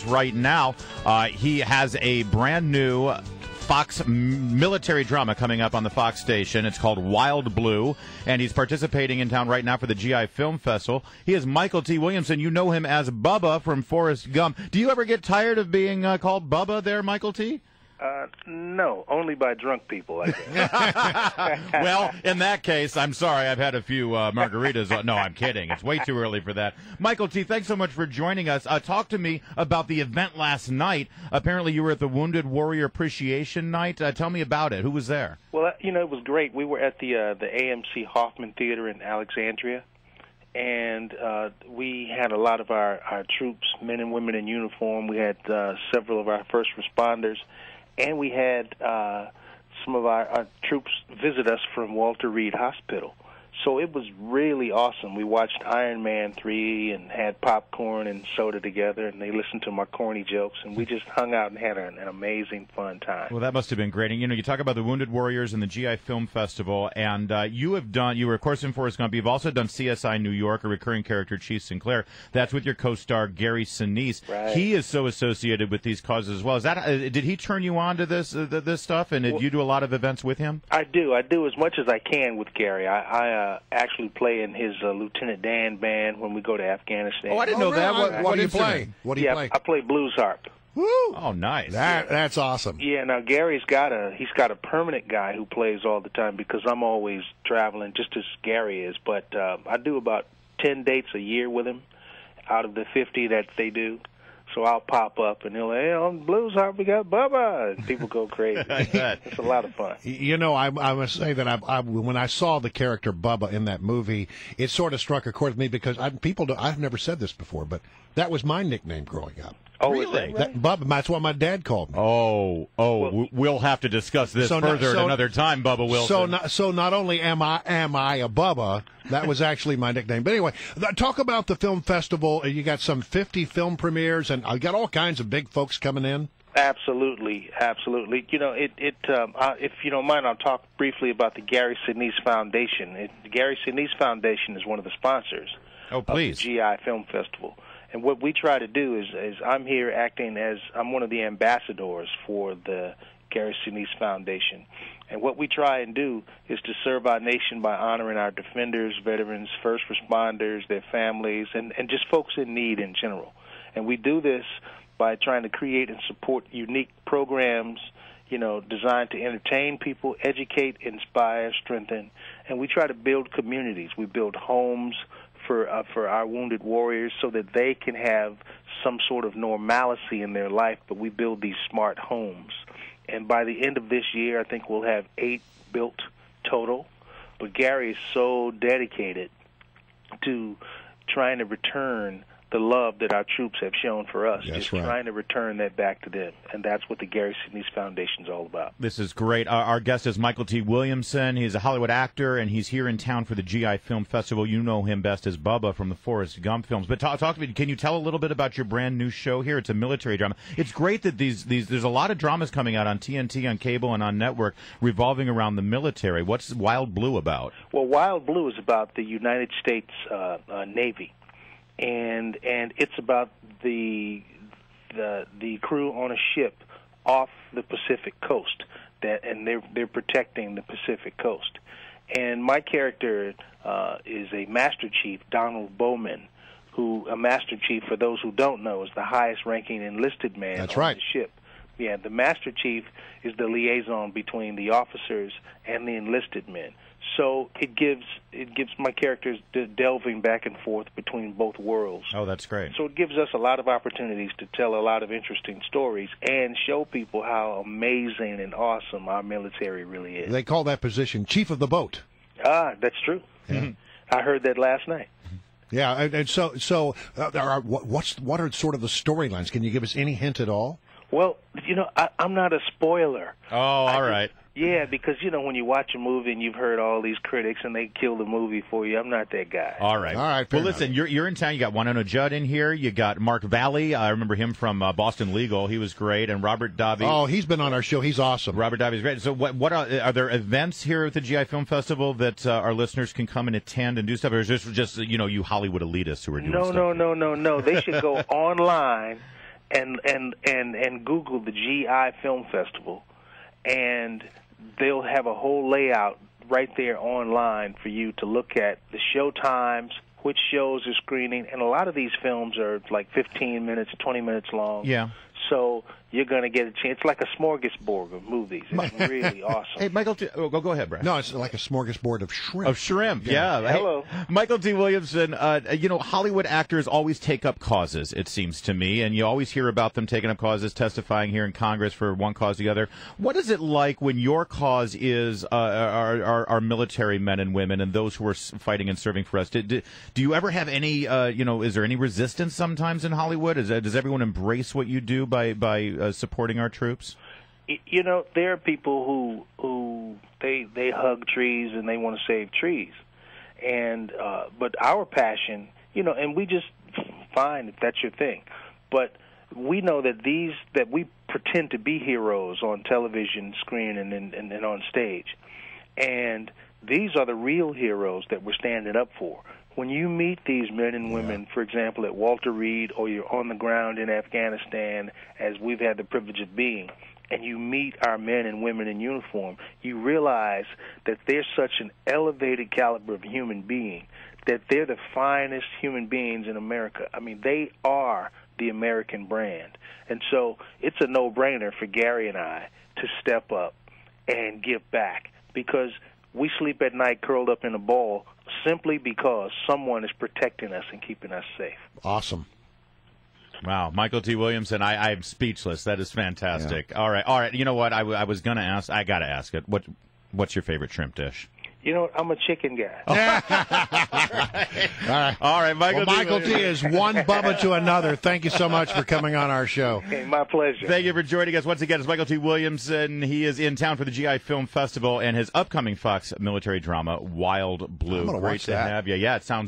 right now. He has a brand new Fox military drama coming up on the Fox station. It's called Wild Blue, and he's participating in town right now for the GI Film Festival. He is Mykelti Williamson. You know him as Bubba from Forrest Gump. Do you ever get tired of being called Bubba there, Mykelti? No, only by drunk people, I think. Well, in that case, I'm sorry. I've had a few margaritas. No, I'm kidding. It's way too early for that. Mykelti, thanks so much for joining us. Talk to me about the event last night. Apparently, you were at the Wounded Warrior Appreciation Night. Tell me about it. Who was there? Well, it was great. We were at the AMC Hoffman Theater in Alexandria, and we had a lot of our troops, men and women in uniform. We had several of our first responders. And we had some of our troops visit us from Walter Reed Hospital. So it was really awesome. We watched Iron Man 3 and had popcorn and soda together, and they listened to my corny jokes, and we just hung out and had an amazing, fun time. Well, that must have been great. And, you talk about the Wounded Warriors and the GI Film Festival, and you were, of course, in Forrest Gump. You've also done CSI New York, a recurring character, Chief Sinclair. That's with your co-star, Gary Sinise. Right. He is so associated with these causes as well. Is that did he turn you on to this stuff, and did you do a lot of events with him? I do as much as I can with Gary. I actually play in his Lieutenant Dan band when we go to Afghanistan. Oh, I didn't know that. What do you play? What do you play? I play blues harp. Woo! Oh, nice. That's awesome. Yeah, now Gary's got a permanent guy who plays all the time because I'm always traveling, just as Gary is. But I do about 10 dates a year with him out of the 50 that they do. So I'll pop up, and he'll hey, on Blues Harp, we got Bubba. And people go crazy. It's a lot of fun. I must say that when I saw the character Bubba in that movie, it sort of struck a chord with me because I've never said this before, but that was my nickname growing up. Oh, really? Bubba, that's what my dad called me. Well, we'll have to discuss this further at another time, Bubba Wilson. So not only am I a Bubba, that was actually my nickname. But anyway, talk about the film festival. You got some 50 film premieres, and I got all kinds of big folks coming in. Absolutely. If you don't mind, I'll talk briefly about the Gary Sinise Foundation. The Gary Sinise Foundation is one of the sponsors of the GI Film Festival. And what we try to do is I'm here acting as I'm one of the ambassadors for the Gary Sinise Foundation. And what we try and do is to serve our nation by honoring our defenders, veterans, first responders, their families, and just folks in need in general. And we do this by trying to create and support unique programs, designed to entertain people, educate, inspire, strengthen. And we try to build communities. We build homes for our wounded warriors so that they can have some sort of normalcy in their life, but we build these smart homes. And by the end of this year, I think we'll have 8 built total. But Gary is so dedicated to trying to return the love that our troops have shown for us, trying to return that back to them. And that's what the Gary Sinise Foundation is all about. This is great. Our guest is Mykelti Williamson. He's a Hollywood actor, and he's here in town for the GI Film Festival. You know him best as Bubba from the Forrest Gump films. But talk to me. Can you tell a little bit about your brand new show here? It's a military drama. It's great that there's a lot of dramas coming out on TNT, on cable, and on network revolving around the military. What's Wild Blue about? Well, Wild Blue is about the United States Navy. And it's about the crew on a ship off the Pacific coast and they're protecting the Pacific coast. And my character is a Master Chief, Donald Bowman, who a Master Chief, for those who don't know, is the highest ranking enlisted man on the ship. Yeah, the Master Chief is the liaison between the officers and the enlisted men. So it gives my characters delving back and forth between both worlds. Oh, that's great. So it gives us a lot of opportunities to tell a lot of interesting stories and show people how amazing and awesome our military really is. They call that position Chief of the Boat. Ah, that's true. Yeah. I heard that last night. Yeah, and so what are sort of the storylines? Can you give us any hint at all? Well, I'm not a spoiler. Oh, all right. Yeah, because, when you watch a movie and you've heard all these critics and they kill the movie for you, I'm not that guy. All right. Well, listen, you're in town. You got Winona Judd in here. You got Mark Valley. I remember him from Boston Legal. He was great. And Robert Davi. Oh, he's been on our show. He's awesome. Robert Davi's great. So what are there events here at the GI Film Festival that our listeners can come and attend and do stuff? Or is this just, you Hollywood elitists who are doing stuff? No. They should go online and Google the GI Film Festival, and they'll have a whole layout right there online for you to look at the show times, which shows are screening, and a lot of these films are like 15 minutes, 20 minutes long. Yeah. So you're going to get a chance. It's like a smorgasbord of movies. It's really awesome. Hey, Mykelti, go ahead, Brad. No, it's like a smorgasbord of shrimp. Of shrimp, yeah. Hello. Hey, Mykelti Williamson, Hollywood actors always take up causes, it seems to me, and you always hear about them taking up causes, testifying here in Congress for one cause or the other. What is it like when your cause is our military men and women and those who are fighting and serving for us? Do you ever have any, is there any resistance sometimes in Hollywood? Does everyone embrace what you do by supporting our troops? There are people who they hug trees and they want to save trees, and but our passion, and we just fine if that's your thing, but we know that that we pretend to be heroes on television screen and on stage, and these are the real heroes that we're standing up for. When you meet these men and women, for example, at Walter Reed, or you're on the ground in Afghanistan, as we've had the privilege of being, and you meet our men and women in uniform, you realize that they're such an elevated caliber of human being, that they're the finest human beings in America. I mean, they are the American brand. And so it's a no-brainer for Gary and I to step up and give back, because we sleep at night curled up in a ball simply because someone is protecting us and keeping us safe. Awesome. Wow, Mykelti Williamson, I'm speechless. That is fantastic. Yeah. All right. You know what? I was going to ask. I got to ask it. What's your favorite shrimp dish? You know what? I'm a chicken guy. All right. Mykelti is one Bubba to another. Thank you so much for coming on our show. Hey, my pleasure. Thank you for joining us once again. It's Mykelti Williamson. He is in town for the GI Film Festival and his upcoming Fox military drama, Wild Blue. I'm gonna Great watch to that. have you. Yeah, it sounds